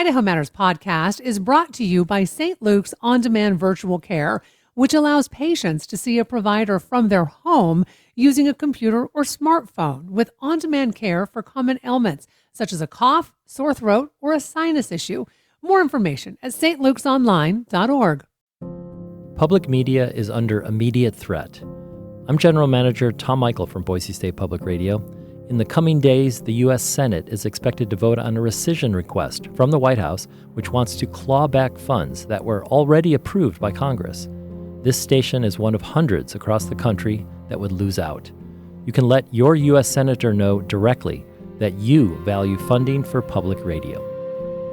Idaho Matters podcast is brought to you by St. Luke's On-Demand Virtual Care, which allows patients to see a provider from their home using a computer or smartphone with on-demand care for common ailments, such as a cough, sore throat, or a sinus issue. More information at stlukesonline.org. Public media is under immediate threat. I'm General Manager Tom Michael from Boise State Public Radio. In the coming days, the U.S. Senate is expected to vote on a rescission request from the White House, which wants to claw back funds that were already approved by Congress. This station is one of hundreds across the country that would lose out. You can let your U.S. Senator know directly that you value funding for public radio.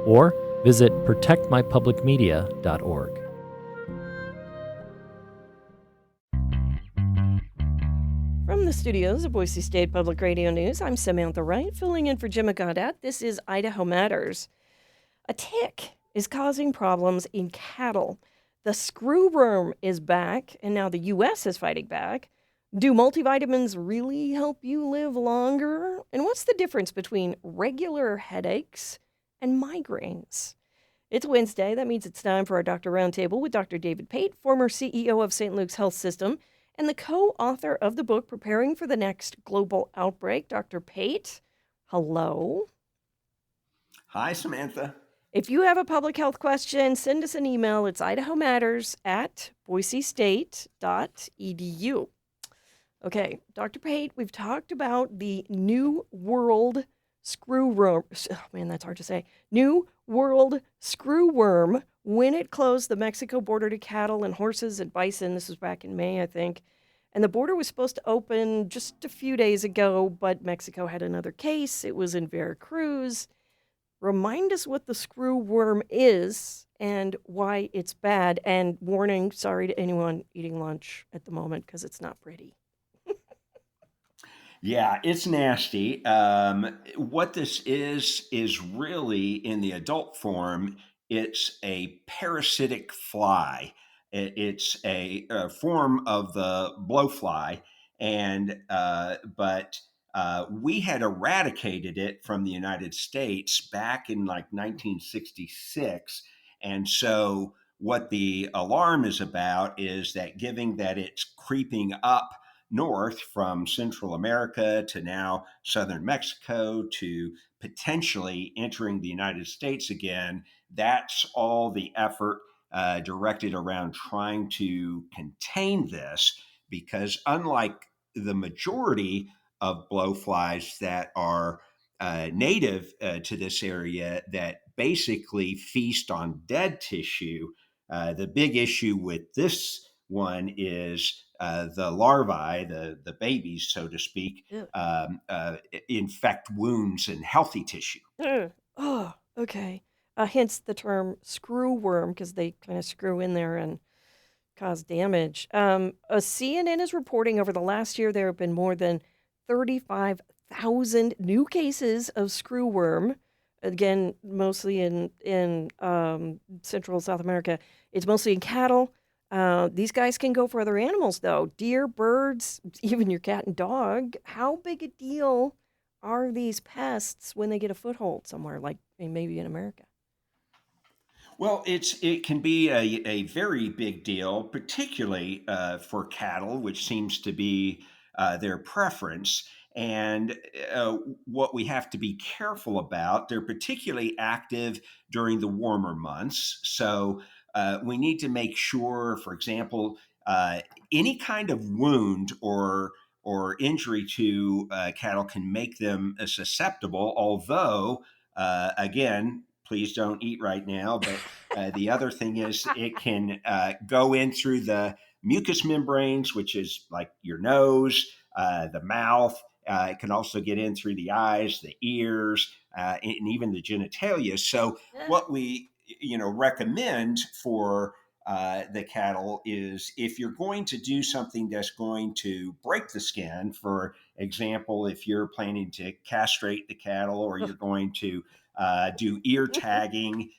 Or visit protectmypublicmedia.org. From the studios of Boise State Public Radio News, I'm Samantha Wright, filling in for Jim Goddard. This is Idaho Matters. A tick is causing problems in cattle. The screwworm is back, and now the U.S. is fighting back. Do multivitamins really help you live longer? And what's the difference between regular headaches and migraines? It's Wednesday. That means it's time for our Dr. Roundtable with Dr. David Pate, former CEO of St. Luke's Health System, and the co-author of the book, Preparing for the Next Global Outbreak. Dr. Pate, hello. Hi, Samantha. If you have a public health question, send us an email. It's idahomatters@boisestate.edu. Okay, Dr. Pate, we've talked about the New World screwworm. Oh, man, that's hard to say. New World screwworm when it closed the Mexico border to cattle and horses and bison. This was back in May, I think. And the border was supposed to open just a few days ago, but Mexico had another case. It was in Veracruz. Remind us what the screwworm is and why it's bad. And warning, sorry to anyone eating lunch at the moment because it's not pretty. Yeah, it's nasty. What this is really in the adult form, it's a parasitic fly. It's a form of the blowfly, but we had eradicated it from the United States back in like 1966, and so what the alarm is about is that given that it's creeping up north from Central America to now southern Mexico to potentially entering the United States again, that's all the effort directed around trying to contain this, because unlike the majority of blowflies that are native to this area that basically feast on dead tissue, the big issue with this one is the larvae, the babies, so to speak, infect wounds and healthy tissue. Oh, okay. Hence the term screwworm, because they kind of screw in there and cause damage. CNN is reporting over the last year there have been more than 35,000 new cases of screwworm. Again, mostly in Central South America. It's mostly in cattle. These guys can go for other animals, though. Deer, birds, even your cat and dog. How big a deal are these pests when they get a foothold somewhere, like maybe in America? Well, it can be a very big deal, particularly for cattle, which seems to be their preference. And what we have to be careful about, they're particularly active during the warmer months. So we need to make sure, for example, any kind of wound or injury to cattle can make them susceptible. Although, again, please don't eat right now. But the other thing is it can go in through the mucous membranes, which is like your nose, the mouth. It can also get in through the eyes, the ears, and even the genitalia. So what we recommend for the cattle is, if you're going to do something that's going to break the skin, for example, if you're planning to castrate the cattle or you're going to do ear tagging,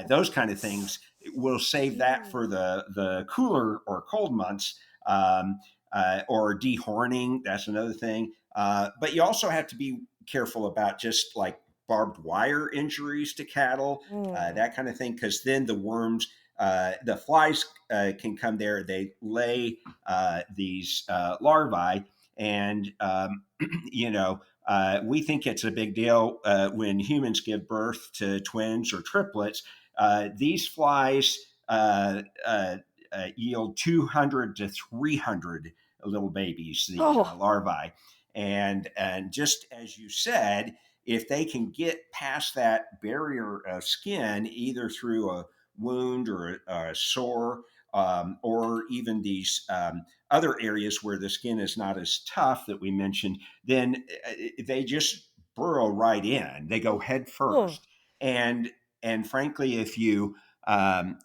those kind of things, we'll save that for the cooler or cold months, or dehorning. That's another thing. But you also have to be careful about just like barbed wire injuries to cattle, Oh, that kind of thing, because then the worms, the flies can come there. They lay these larvae, and you know, we think it's a big deal when humans give birth to twins or triplets. These flies yield 200 to 300 little babies, the oh, larvae. And just as you said, if they can get past that barrier of skin, either through a wound or a sore, or even these other areas where the skin is not as tough that we mentioned, then they just burrow right in. They go head oh, first. And and frankly, if you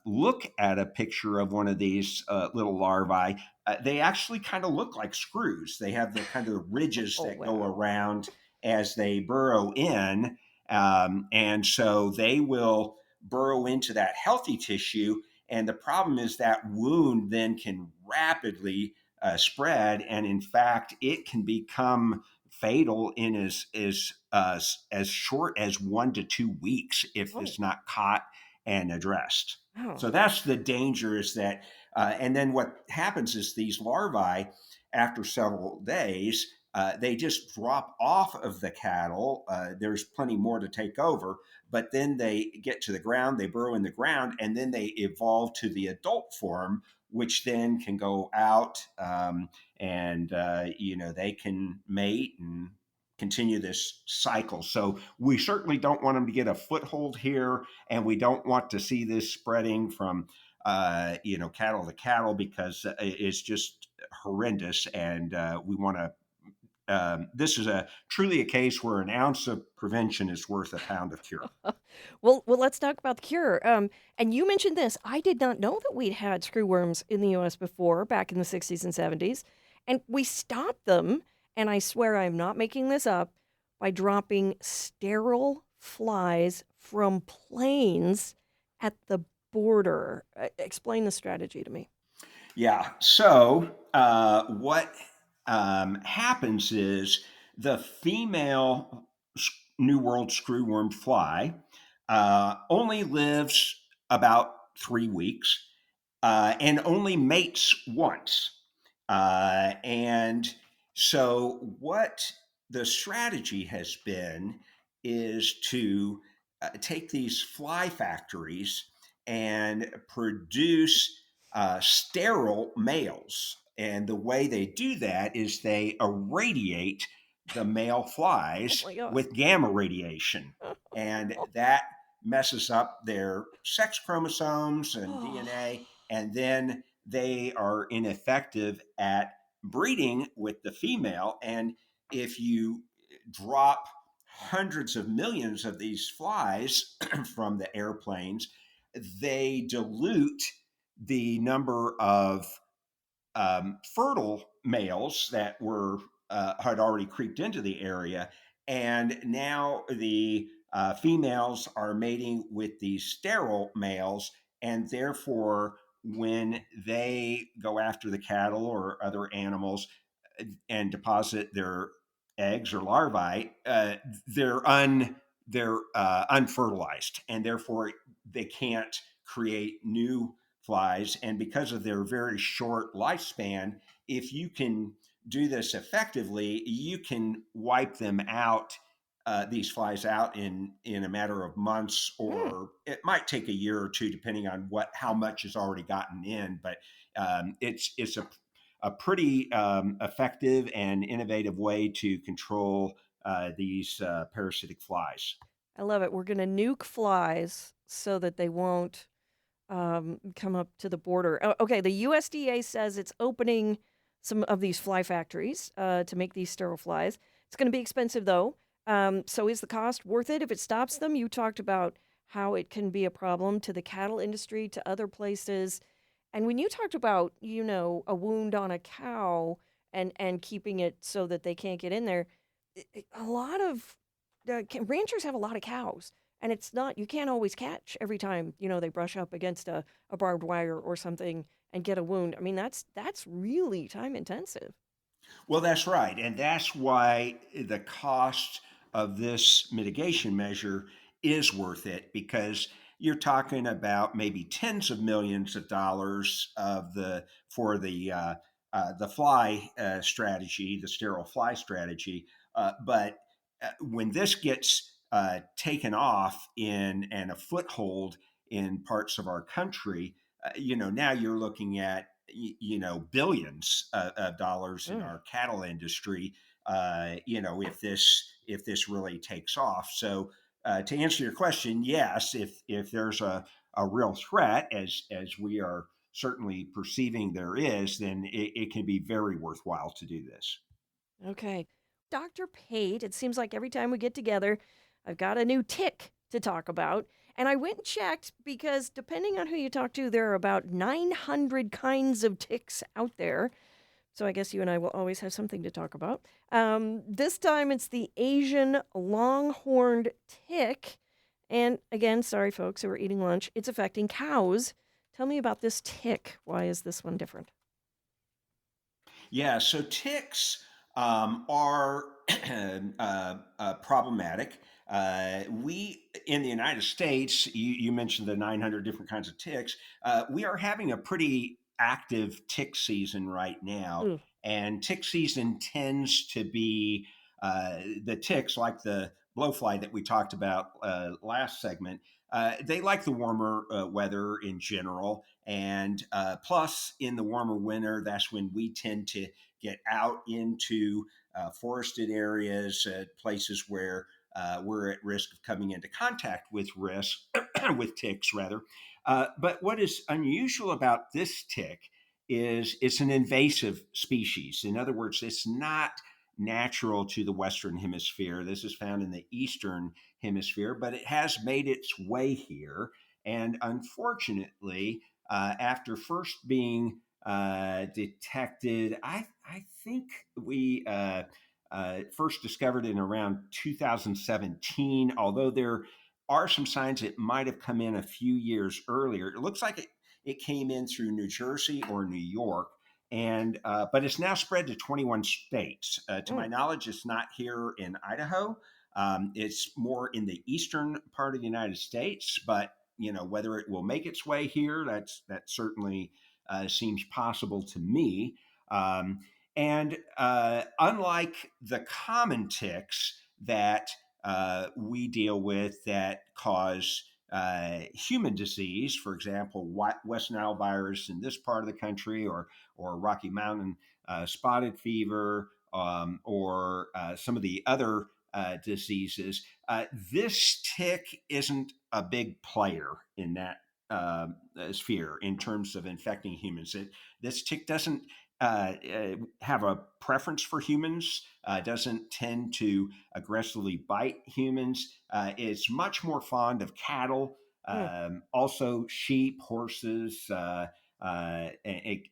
look at a picture of one of these little larvae, they actually kind of look like screws. They have the kind of ridges oh, that go wow. around as they burrow in. And so they will burrow into that healthy tissue. And the problem is that wound then can rapidly spread. And in fact, it can become fatal in as short as 1 to 2 weeks if Oh, it's not caught and addressed. wow. So that's the danger is that, and then what happens is these larvae, after several days, they just drop off of the cattle. There's plenty more to take over, but then they get to the ground, they burrow in the ground, and then they evolve to the adult form, which then can go out and they can mate and continue this cycle. So we certainly don't want them to get a foothold here, and we don't want to see this spreading from cattle to cattle because it's just horrendous, and we want to. This is a truly a case where an ounce of prevention is worth a pound of cure. Well, let's talk about the cure. And you mentioned this. I did not know that we'd had screwworms in the U.S. before, back in the 60s and 70s. And we stopped them, and I swear I'm not making this up, by dropping sterile flies from planes at the border. Explain the strategy to me. Yeah. So what happens is the female New World screwworm fly only lives about 3 weeks and only mates once. And so, what the strategy has been is to take these fly factories and produce sterile males. And the way they do that is they irradiate the male Oh flies my God. with gamma radiation. And that messes up their sex chromosomes and Oh, DNA. And then they are ineffective at breeding with the female. And if you drop hundreds of millions of these flies from the airplanes, they dilute the number of fertile males that were had already creeped into the area, and now the females are mating with these sterile males, and therefore, when they go after the cattle or other animals and deposit their eggs or larvae, they're unfertilized, and therefore they can't create new flies. And because of their very short lifespan, if you can do this effectively, you can wipe them out. These flies out in a matter of months, hmm. or it might take a year or two, depending on how much has already gotten in. But it's a pretty effective and innovative way to control these parasitic flies. I love it. We're going to nuke flies so that they won't come up to the border. Okay, the USDA says it's opening some of these fly factories to make these sterile flies. It's going to be expensive though. So is the cost worth it if it stops them? You talked about how it can be a problem to the cattle industry, to other places. And when you talked about, a wound on a cow and keeping it so that they can't get in there, a lot of ranchers have a lot of cows, and it's not, you can't always catch every time they brush up against a barbed wire or something and get a wound. I mean, that's really time intensive. Well, that's right. And that's why the cost of this mitigation measure is worth it because you're talking about maybe tens of millions of dollars of the fly strategy, the sterile fly strategy. But when this gets taken off in and a foothold in parts of our country, now you're looking at billions of dollars in Mm. our cattle industry. If this really takes off. So to answer your question, yes, if there's a real threat, as we are certainly perceiving there is, then it can be very worthwhile to do this. Okay. Dr. Pate, it seems like every time we get together, I've got a new tick to talk about. And I went and checked because depending on who you talk to, there are about 900 kinds of ticks out there. So I guess you and I will always have something to talk about. This time it's the Asian longhorned tick. And again, sorry folks who are eating lunch, it's affecting cows. Tell me about this tick. Why is this one different? Yeah, so ticks are problematic. We in the United States, you mentioned the 900 different kinds of ticks. We are having a pretty active tick season right now, Ooh. and tick season tends to be the ticks, like the blowfly that we talked about last segment. They like the warmer weather in general, and plus, in the warmer winter, that's when we tend to get out into forested areas, places where we're at risk of coming into contact with with ticks rather. But what is unusual about this tick is it's an invasive species. In other words, it's not natural to the Western Hemisphere. This is found in the Eastern Hemisphere, but it has made its way here. And unfortunately, after first being detected, I think we first discovered it in around 2017, although there are some signs it might have come in a few years earlier. It looks like it came in through New Jersey or New York. And but it's now spread to 21 states. To my Mm. knowledge, it's not here in Idaho. It's more in the eastern part of the United States, but whether it will make its way here, that certainly seems possible to me. And unlike the common ticks that we deal with that cause human disease, for example, West Nile virus in this part of the country, or Rocky Mountain spotted fever, or some of the other diseases. This tick isn't a big player in that sphere in terms of infecting humans. This tick doesn't have a preference for humans, doesn't tend to aggressively bite humans. It's much more fond of cattle, Mm. also sheep, horses,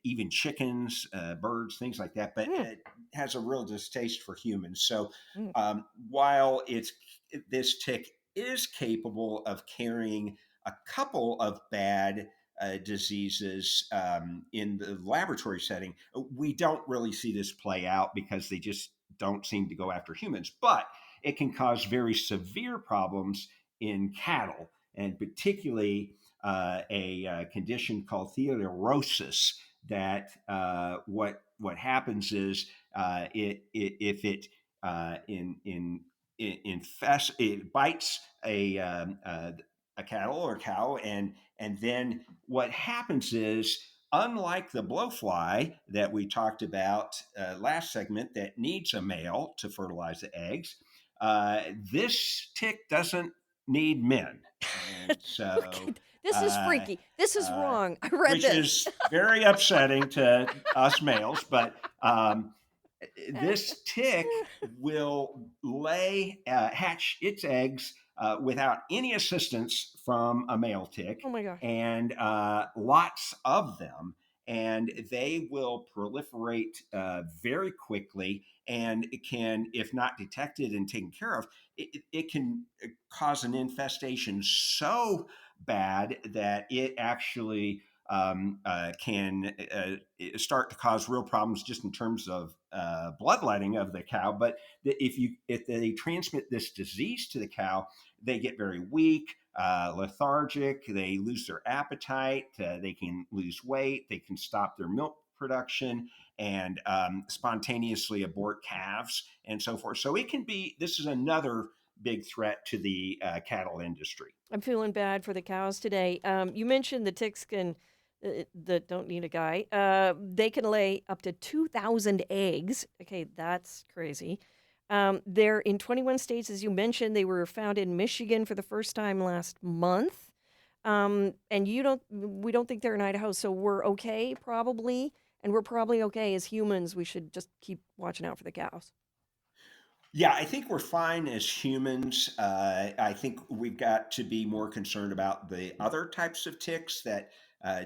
even chickens, birds, things like that. But Mm. it has a real distaste for humans. So Mm. while this tick is capable of carrying a couple of bad diseases in the laboratory setting, we don't really see this play out because they just don't seem to go after humans. But it can cause very severe problems in cattle, and particularly a condition called theliorosis. That what happens is if it it bites a cattle or cow, and then what happens is, unlike the blowfly that we talked about last segment that needs a male to fertilize the eggs, this tick doesn't need men. And so, Okay, this is uh, freaky. This is uh, wrong. I read which this. is very upsetting to us males, but this tick will hatch its eggs without any assistance from a male tick, Oh my gosh. and lots of them. And they will proliferate very quickly, and it can, if not detected and taken care of, it can cause an infestation so bad that it actually can start to cause real problems just in terms of bloodletting of the cow. But if they transmit this disease to the cow, they get very weak, lethargic. They lose their appetite. They can lose weight. They can stop their milk production and spontaneously abort calves and so forth. So it can be. This is another big threat to the cattle industry. I'm feeling bad for the cows today. You mentioned the ticks that don't need a guy. They can lay up to 2,000 eggs. Okay, that's crazy. They're in 21 states, as you mentioned. They were found in Michigan for the first time last month. And we don't think they're in Idaho, so we're okay, probably. And we're probably okay as humans. We should just keep watching out for the cows. Yeah, I think we're fine as humans. I think we've got to be more concerned about the other types of ticks that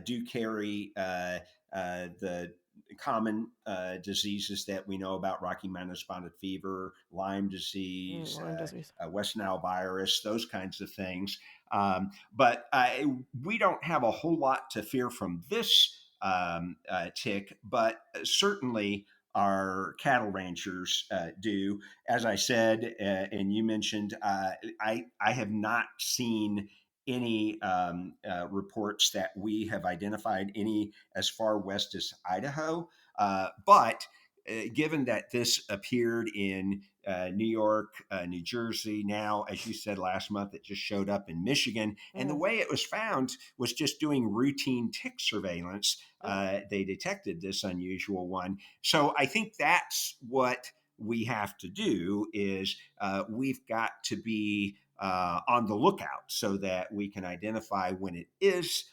do carry the common diseases that we know about: Rocky Mountain spotted fever, Lyme disease, Lyme disease. West Nile virus, those kinds of things. But we don't have a whole lot to fear from this tick, but certainly our cattle ranchers do. As I said, and you mentioned, I have not seen any reports that we have identified any as far west as Idaho. But given that this appeared in New York, New Jersey, now, as you said last month, it just showed up in Michigan. And the way it was found was just doing routine tick surveillance. They detected this unusual one. So I think that's what we have to do is we've got to be on the lookout so that we can identify when it is,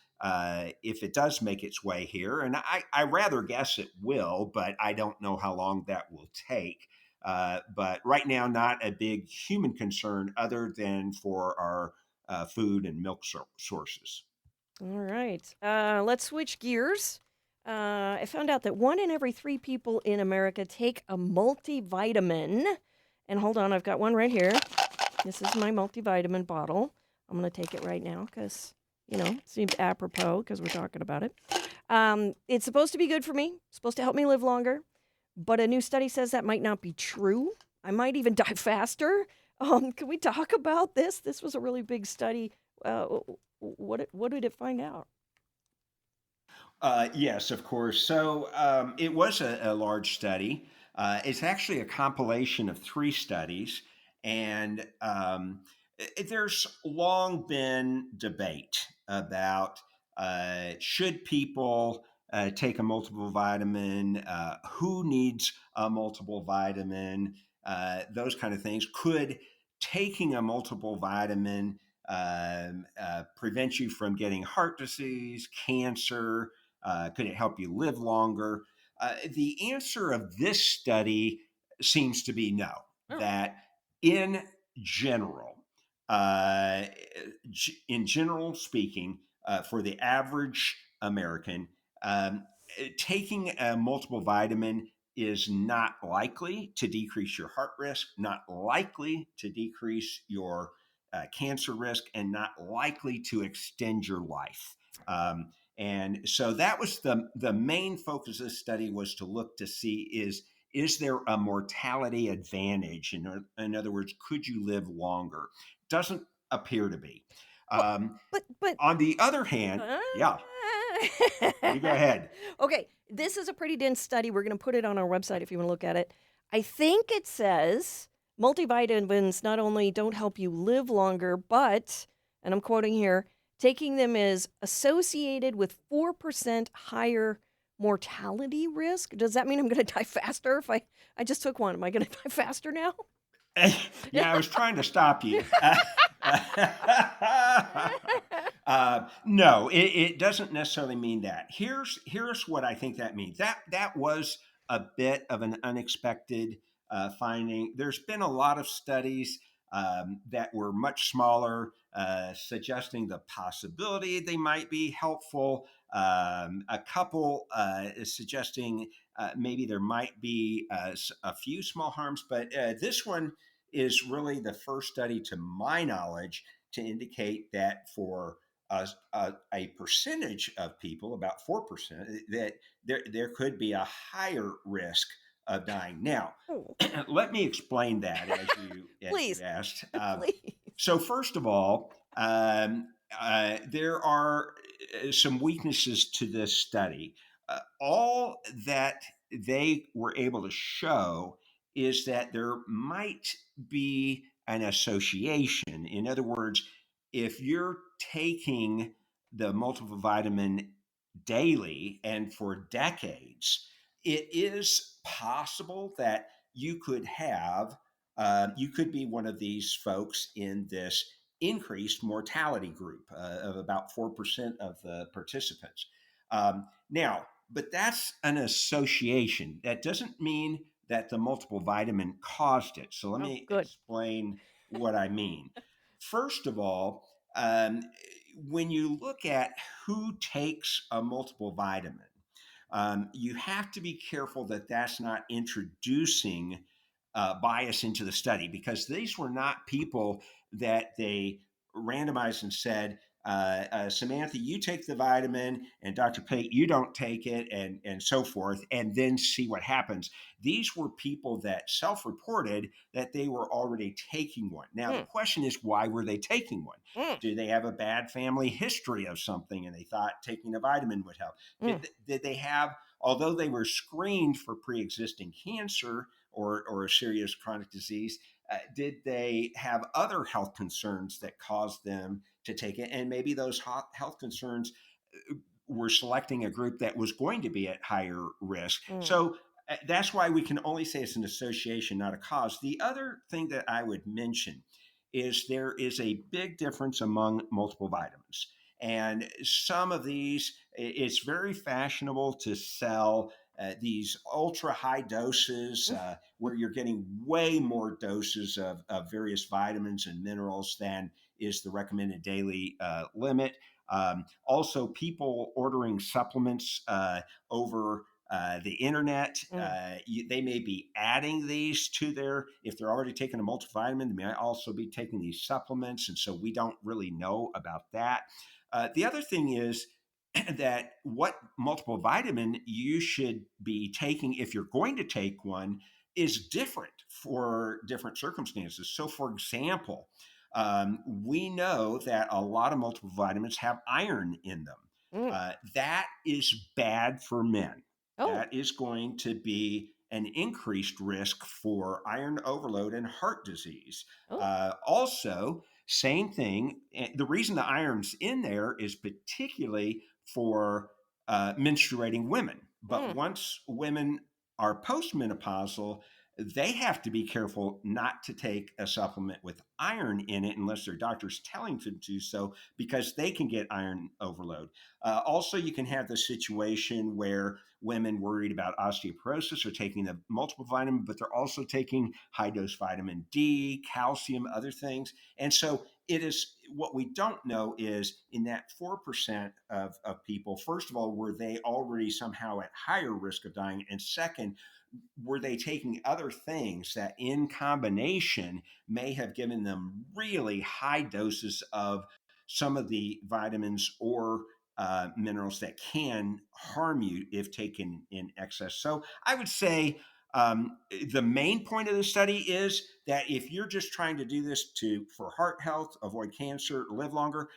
if it does make its way here. And I rather guess it will, but I don't know how long that will take. But right now, not a big human concern other than for our food and milk sources. All right. Let's switch gears. I found out that 1 in every 3 people in America take a multivitamin. And hold on, I've got one right here. This is my multivitamin bottle. I'm going to take it right now because, it seems apropos because we're talking about it. It's supposed to be good for me, supposed to help me live longer. But a new study says that might not be true. I might even die faster. Can we talk about this? This was a really big study. What did it find out? Yes, of course. So it was a large study. It's actually a compilation of 3 studies. And there's long been debate about should people take a multiple vitamin, who needs a multiple vitamin, those kind of things. Could taking a multiple vitamin prevent you from getting heart disease, cancer? Could it help you live longer? The answer of this study seems to be no, that in general, uh, in general speaking, for the average American, taking a multiple vitamin is not likely to decrease your heart risk, not likely to decrease your cancer risk, and not likely to extend your life. And so that was the main focus of the study, was to look to see is there a mortality advantage? In other words, could you live longer? Doesn't appear to be. But On the other hand, yeah, you go ahead. Okay, this is a pretty dense study. We're going to put it on our website if you want to look at it. I think it says multivitamins not only don't help you live longer, but, and I'm quoting here, taking them is associated with 4% higher mortality risk. Does that mean I'm going to die faster if I just took one? Am I going to die faster now? Yeah, I was trying to stop you. No, it doesn't necessarily mean that. Here's what I think that means. That was a bit of an unexpected finding. There's been a lot of studies that were much smaller, suggesting the possibility they might be helpful. A couple suggesting maybe there might be a few small harms, but this one is really the first study, to my knowledge, to indicate that for a percentage of people, about 4%, that there could be a higher risk of dying. Now, Oh, let me explain that as you please, asked. please. So first of all, there are some weaknesses to this study. All that they were able to show is that there might be an association. In other words, if you're taking the multivitamin daily and for decades, it is possible that you could be one of these folks in this increased mortality group of about 4% of the participants. Now, but that's an association. That doesn't mean that the multiple vitamin caused it. So let Oh, me good. explain what I mean. First of all, um, when you look at who takes a multiple vitamin, you have to be careful that that's not introducing bias into the study, because these were not people that they randomized and said, Samantha, you take the vitamin, and Dr. Pate, you don't take it, and so forth, and then see what happens. These were people that self-reported that they were already taking one. Now, the Mm, question is, why were they taking one? mm, Do they have a bad family history of something and they thought taking a vitamin would help? mm, Did they have, although they were screened for pre-existing cancer or a serious chronic disease, did they have other health concerns that caused them to take it? And maybe those health concerns were selecting a group that was going to be at higher risk. mm. So that's why we can only say it's an association, not a cause. The other thing that I would mention is there is a big difference among multiple vitamins. And some of these, it's very fashionable to sell these ultra high doses where you're getting way more doses of various vitamins and minerals than is the recommended daily limit. Also, people ordering supplements over the internet, Mm. they may be adding these to if they're already taking a multivitamin, they may also be taking these supplements. And so we don't really know about that. The other thing is that what multiple vitamin you should be taking, if you're going to take one, is different for different circumstances. So, for example, we know that a lot of multiple vitamins have iron in them. Mm. That is bad for men. Oh, That is going to be an increased risk for iron overload and heart disease. oh. Also, same thing. The reason the iron's in there is particularly for menstruating women. But Mm. once women are postmenopausal, they have to be careful not to take a supplement with iron in it unless their doctor's telling them to do so, because they can get iron overload. Also, you can have the situation where women worried about osteoporosis are taking the multiple vitamin, but they're also taking high dose vitamin D, calcium, other things. And so it is, what we don't know is in that 4% of people, first of all, were they already somehow at higher risk of dying? And second, were they taking other things that in combination may have given them really high doses of some of the vitamins or minerals that can harm you if taken in excess? So I would say the main point of the study is that if you're just trying to do this for heart health, avoid cancer, live longer,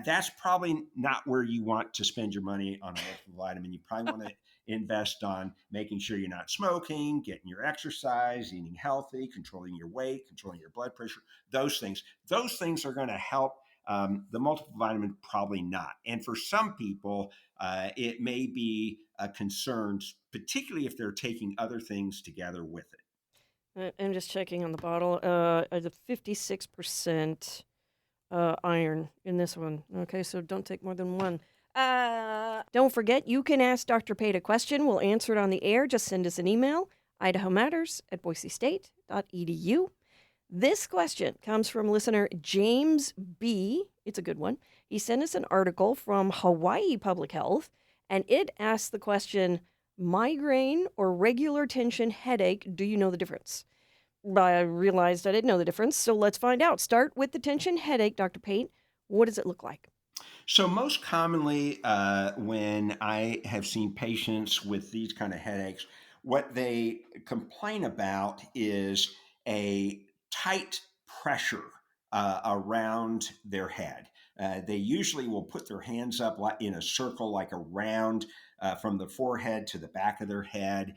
that's probably not where you want to spend your money on a multivitamin. You probably want to invest on making sure you're not smoking, getting your exercise, eating healthy, controlling your weight, controlling your blood pressure, those things. Those things are going to help. The multiple vitamin, probably not. And for some people, it may be a concern, particularly if they're taking other things together with it. I'm just checking on the bottle. The 56% iron in this one. Okay, so don't take more than one. Don't forget, you can ask Dr. Pate a question. We'll answer it on the air. Just send us an email, idahomatters@boisestate.edu. This question comes from listener James B. It's a good one. He sent us an article from Hawaii Public Health, and it asks the question, migraine or regular tension headache, do you know the difference? I realized I didn't know the difference, so let's find out. Start with the tension headache, Dr. Pate. What does it look like? So most commonly, when I have seen patients with these kind of headaches, what they complain about is a tight pressure around their head. They usually will put their hands up like in a circle, like around from the forehead to the back of their head.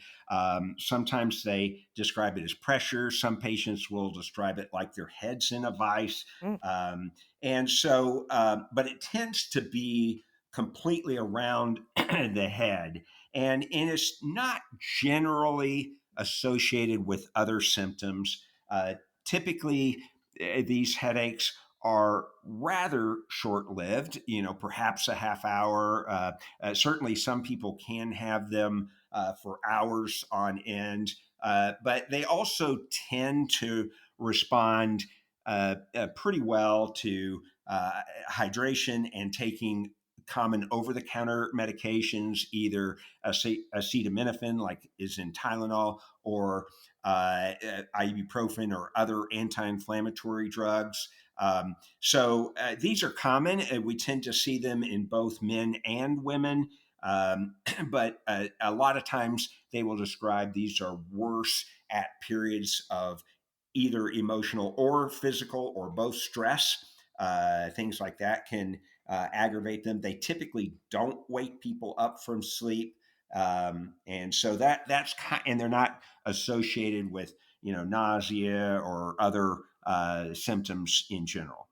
Sometimes they describe it as pressure. Some patients will describe it like their head's in a vice. Mm. Um, and so, but it tends to be completely around the head, and it's not generally associated with other symptoms. Typically, these headaches are rather short-lived. Perhaps a half hour. Certainly, some people can have them for hours on end, but they also tend to respond pretty well to hydration and taking common over-the-counter medications, either acetaminophen, like is in Tylenol, or ibuprofen or other anti-inflammatory drugs. So these are common. We tend to see them in both men and women. But a lot of times they will describe these are worse at periods of either emotional or physical or both stress. Things like that can aggravate them. They typically don't wake people up from sleep, and so that's kind, and they're not associated with nausea or other symptoms in general.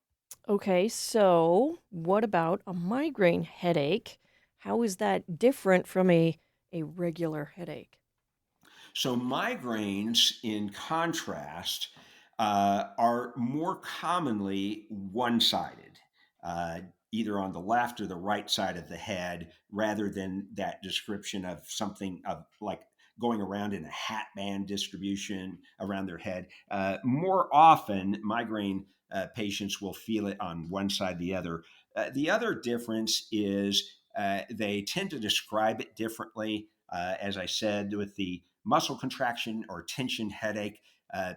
Okay, so what about a migraine headache? How is that different from a regular headache? So migraines, in contrast, are more commonly one-sided, uh, either on the left or the right side of the head, rather than that description of something of like going around in a hat band distribution around their head. More often, migraine patients will feel it on one side or the other. The other difference is they tend to describe it differently. As I said, with the muscle contraction or tension headache,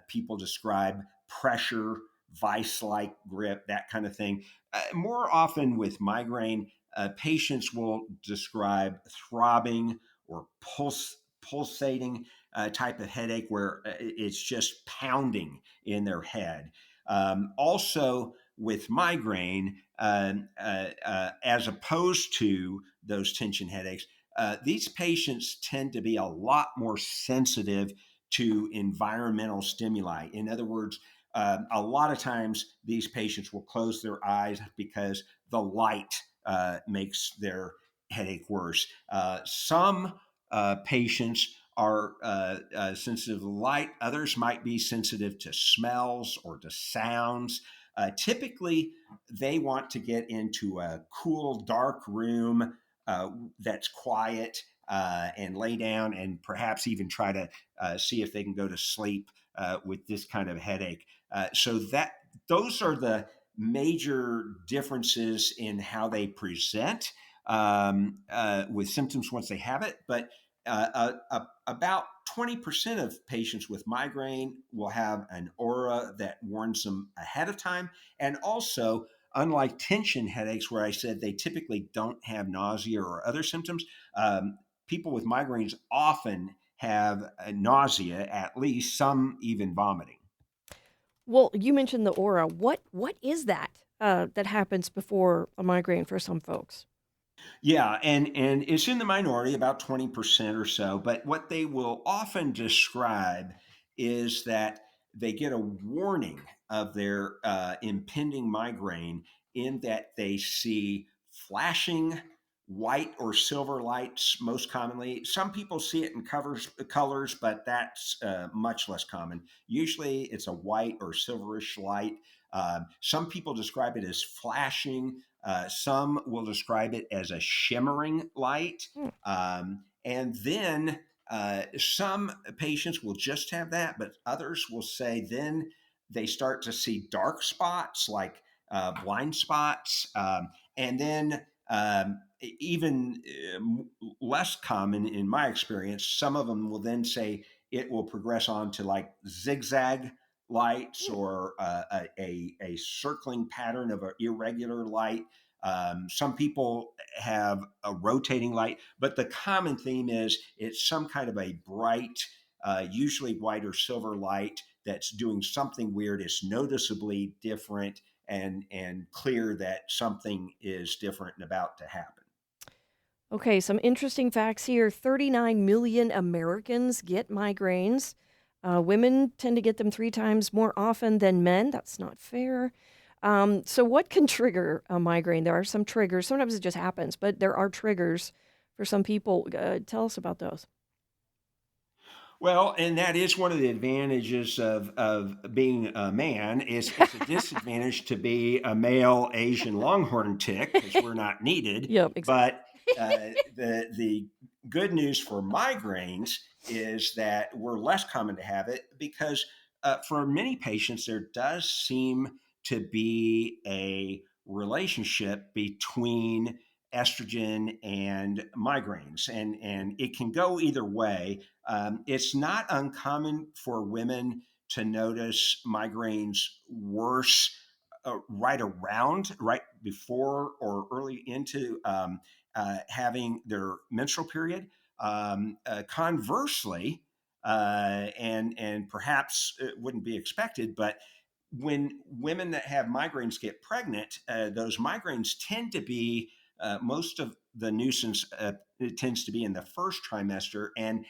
people describe pressure, vice like grip, that kind of thing. More often with migraine, patients will describe throbbing or pulsating type of headache where it's just pounding in their head. Also, with migraine, as opposed to those tension headaches, these patients tend to be a lot more sensitive to environmental stimuli. In other words, a lot of times these patients will close their eyes because the light makes their headache worse. Some patients are sensitive to light, others might be sensitive to smells or to sounds. Typically, they want to get into a cool, dark room uh, that's quiet and lay down and perhaps even try to see if they can go to sleep with this kind of headache. So that those are the major differences in how they present with symptoms once they have it. But about 20% of patients with migraine will have an aura that warns them ahead of time. And also, unlike tension headaches, where I said they typically don't have nausea or other symptoms, people with migraines often have nausea, at least some even vomiting. Well, you mentioned the aura. What is that that happens before a migraine for some folks? Yeah, and it's in the minority, about 20% or so. But what they will often describe is that they get a warning of their impending migraine in that they see flashing white or silver lights most commonly. Some people see it in colors, but that's much less common. Usually it's a white or silverish light. Some people describe it as flashing. Some will describe it as a shimmering light. Hmm. And then some patients will just have that, but others will say then they start to see dark spots like blind spots. And then even less common in my experience, some of them will then say it will progress on to like zigzag lights Hmm. or a circling pattern of an irregular light. Some people have a rotating light, but the common theme is it's some kind of a bright, usually white or silver light that's doing something weird. It's noticeably different and clear that something is different and about to happen. Okay, some interesting facts here. 39 million Americans get migraines. Women tend to get them 3 times more often than men. That's not fair. So, what can trigger a migraine? There are some triggers. Sometimes it just happens, but there are triggers for some people. Tell us about those. Well, and that is one of the advantages of being a man. It's a disadvantage to be a male Asian longhorn tick because we're not needed. Yep, exactly. But the good news for migraines is that we're less common to have it because for many patients there does seem to be a relationship between estrogen and migraines, and it can go either way. It's not uncommon for women to notice migraines worse right before or early into having their menstrual period. Conversely, and perhaps it wouldn't be expected, but when women that have migraines get pregnant, those migraines tend to be most of the nuisance it tends to be in the first trimester, and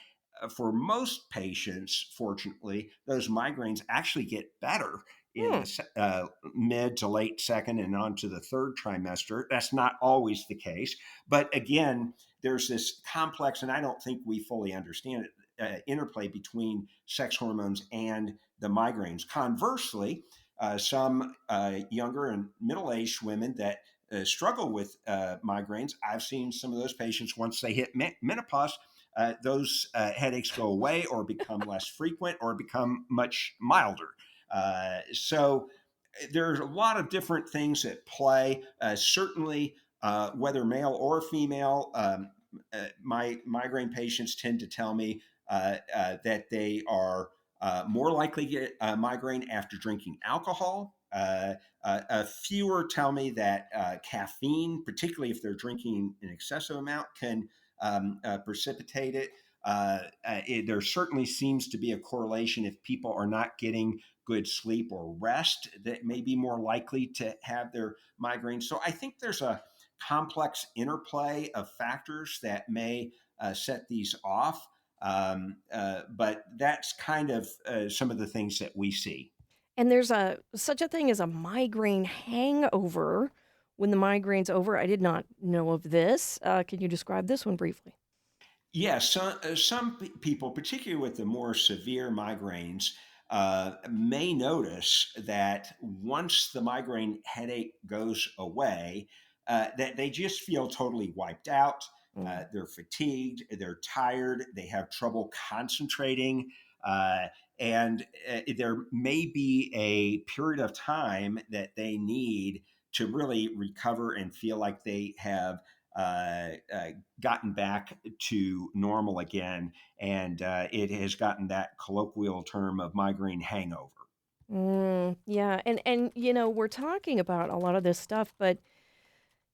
for most patients, fortunately, those migraines actually get better in Hmm. the mid to late second and on to the third trimester. That's not always the case. But again, there's this complex, and I don't think we fully understand it, interplay between sex hormones and the migraines. Conversely, some younger and middle aged women that struggle with migraines, I've seen some of those patients once they hit menopause, those headaches go away or become less frequent or become much milder. So there's a lot of different things at play. Certainly, whether male or female, my migraine patients tend to tell me that they are more likely to get a migraine after drinking alcohol. Fewer tell me that caffeine, particularly if they're drinking an excessive amount, can precipitate it. There certainly seems to be a correlation if people are not getting good sleep or rest, that may be more likely to have their migraines. So I think there's a complex interplay of factors that may set these off. But that's kind of some of the things that we see. And there's a such a thing as a migraine hangover when the migraine's over. I did not know of this. Can you describe this one briefly? Yes, some people, particularly with the more severe migraines, may notice that once the migraine headache goes away, that they just feel totally wiped out. Mm. They're fatigued, they're tired, they have trouble concentrating, uh, and there may be a period of time that they need to really recover and feel like they have uh, uh, gotten back to normal again, and it has gotten that colloquial term of migraine hangover. Yeah, and we're talking about a lot of this stuff, but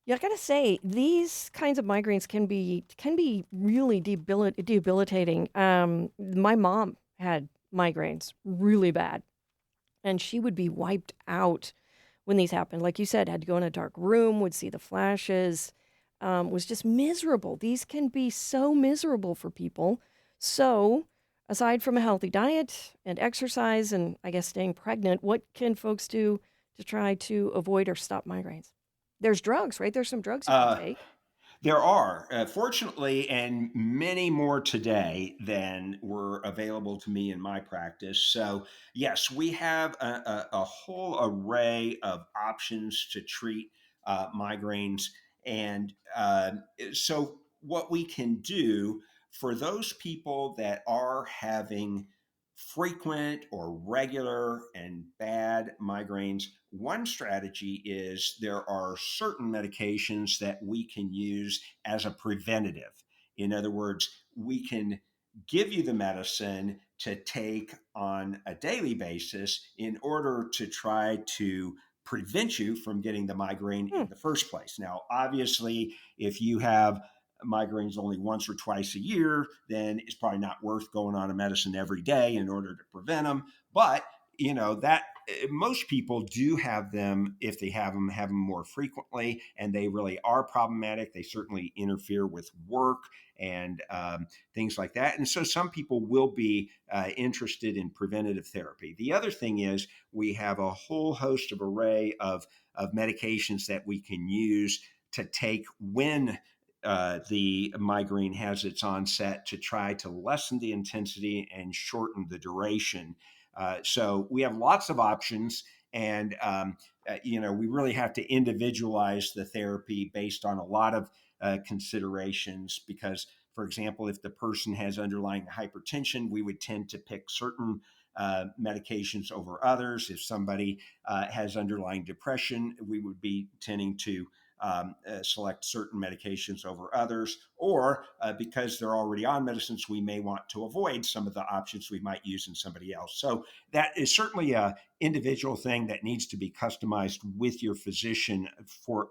yeah, I gotta say these kinds of migraines can be really debilitating. My mom had migraines really bad, and she would be wiped out when these happened. Like you said, had to go in a dark room, would see the flashes, was just miserable. These can be so miserable for people. So, aside from a healthy diet and exercise, and I guess staying pregnant, what can folks do to try to avoid or stop migraines? There's drugs, right? There's some drugs you can Uh, take. There are, fortunately, and many more today than were available to me in my practice. So, yes, we have a whole array of options to treat migraines. And so, what we can do for those people that are having frequent or regular and bad migraines, one strategy is there are certain medications that we can use as a preventative. In other words, we can give you the medicine to take on a daily basis in order to try to prevent you from getting the migraine in the first place. Now, obviously, if you have migraines only once or twice a year, then it's probably not worth going on a medicine every day in order to prevent them. But that most people do have them. If they have them more frequently, and they really are problematic. They certainly interfere with work and things like that. And so some people will be interested in preventative therapy. The other thing is we have a whole host of array of medications that we can use to take when the migraine has its onset, to try to lessen the intensity and shorten the duration. So we have lots of options, and we really have to individualize the therapy based on a lot of considerations. Because, for example, if the person has underlying hypertension, we would tend to pick certain medications over others. If somebody has underlying depression, we would be tending to select certain medications over others, or because they're already on medicines, we may want to avoid some of the options we might use in somebody else. So that is certainly an individual thing that needs to be customized with your physician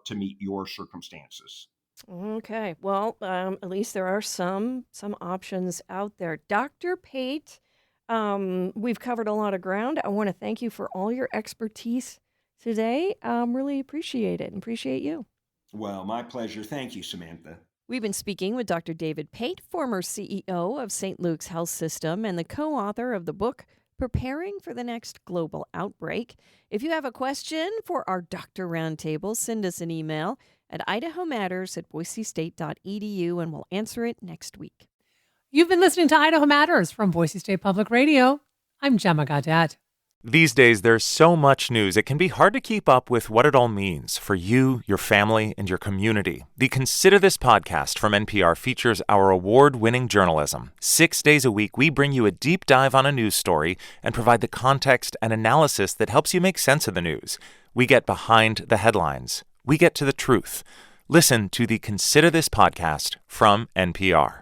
to meet your circumstances. Okay. Well, at least there are some options out there. Dr. Pate, we've covered a lot of ground. I want to thank you for all your expertise today. Really appreciate it and appreciate you. Well, my pleasure. Thank you, Samantha. We've been speaking with Dr. David Pate, former CEO of St. Luke's Health System and the co-author of the book, Preparing for the Next Global Outbreak. If you have a question for our Dr. Roundtable, send us an email at idahomatters@boisestate.edu, and we'll answer it next week. You've been listening to Idaho Matters from Boise State Public Radio. I'm Gemma Gaudet. These days, there's so much news, it can be hard to keep up with what it all means for you, your family, and your community. The Consider This podcast from NPR features our award-winning journalism. 6 days a week, we bring you a deep dive on a news story and provide the context and analysis that helps you make sense of the news. We get behind the headlines. We get to the truth. Listen to the Consider This podcast from NPR.